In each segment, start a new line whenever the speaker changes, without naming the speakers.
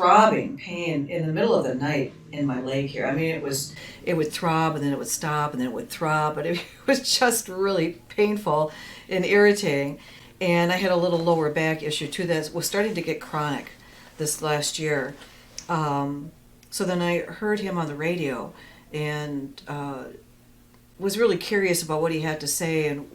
throbbing pain in the middle of the night in my leg here. I mean, it would throb and then it would stop and then it would throb, but it was just really painful and irritating. And I had a little lower back issue too that was starting to get chronic this last year. So then I heard him on the radio and was really curious about what he had to say and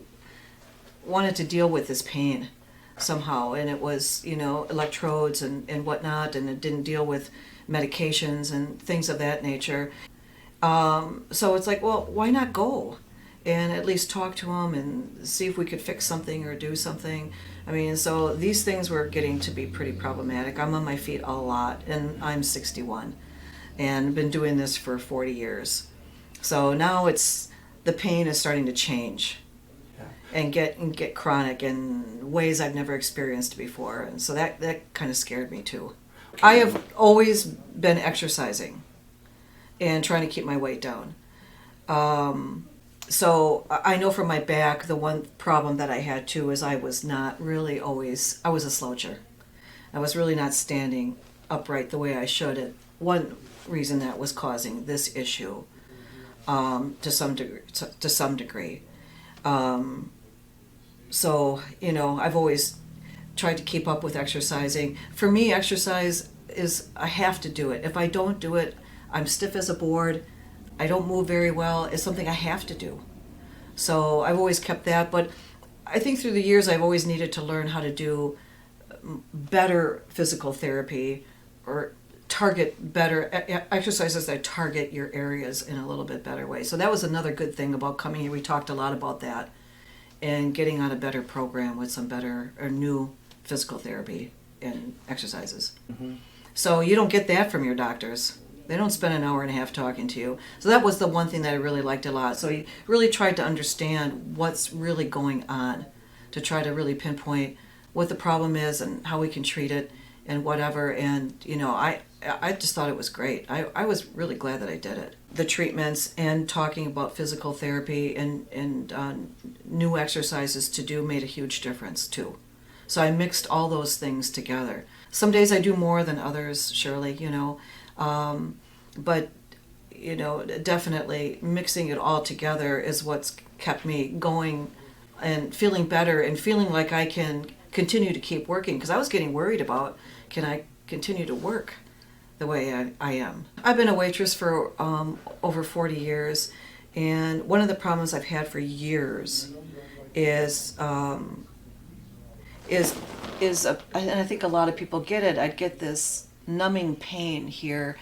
wanted to deal with this pain somehow. And it was, electrodes and whatnot, and it didn't deal with medications and things of that nature. So it's like, well, why not go and at least talk to him and see if we could fix something or do something. I mean, so these things were getting to be pretty problematic. I'm on my feet a lot, and I'm 61 and been doing this for 40 years. So now the pain is starting to change and get chronic in ways I've never experienced before. And so that kind of scared me too. I have always been exercising and trying to keep my weight down. So I know from my back, the one problem that I had too is I was not really always, I was a sloucher. I was really not standing upright the way I should. One reason that was causing this issue to some degree. So, I've always tried to keep up with exercising. For me, exercise is, I have to do it. If I don't do it, I'm stiff as a board. I don't move very well. It's something I have to do. So I've always kept that. But I think through the years, I've always needed to learn how to do better physical therapy or target better exercises that target your areas in a little bit better way. So that was another good thing about coming here. We talked a lot about that and getting on a better program with some better or new physical therapy and exercises. Mm-hmm. So you don't get that from your doctors. They don't spend an hour and a half talking to you. So that was the one thing that I really liked a lot. So he really tried to understand what's really going on, to try to really pinpoint what the problem is and how we can treat it and whatever. And, I just thought it was great. I was really glad that I did it. The treatments and talking about physical therapy and new exercises to do made a huge difference too. So I mixed all those things together. Some days I do more than others, Shirley, but definitely mixing it all together is what's kept me going and feeling better and feeling like I can continue to keep working, because I was getting worried about, can I continue to work the way I am. I've been a waitress for over 40 years, and one of the problems I've had for years is and I think a lot of people get it, I'd get this numbing pain here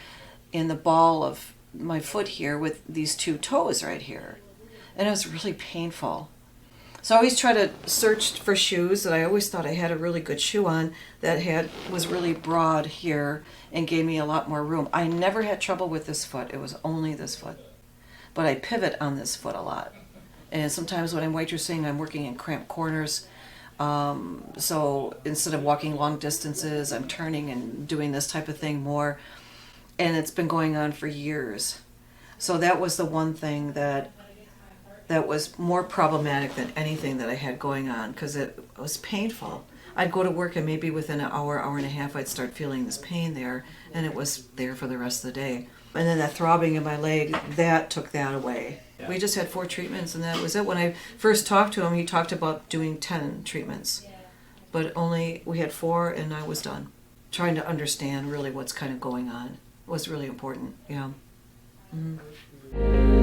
in the ball of my foot here with these two toes right here. And it was really painful. So I always try to search for shoes that I always thought I had a really good shoe on that was really broad here and gave me a lot more room. I never had trouble with this foot. It was only this foot. But I pivot on this foot a lot. And sometimes when I'm waitressing, I'm working in cramped corners. So instead of walking long distances, I'm turning and doing this type of thing more. And it's been going on for years. So that was the one thing that was more problematic than anything that I had going on, because it was painful. I'd go to work and maybe within an hour and a half, I'd start feeling this pain there, and it was there for the rest of the day. And then that throbbing in my leg, that took that away. Yeah. We just had 4 treatments, and that was it. When I first talked to him, he talked about doing 10 treatments, but we had 4, and I was done. Trying to understand really what's kind of going on was really important, yeah. Mm-hmm.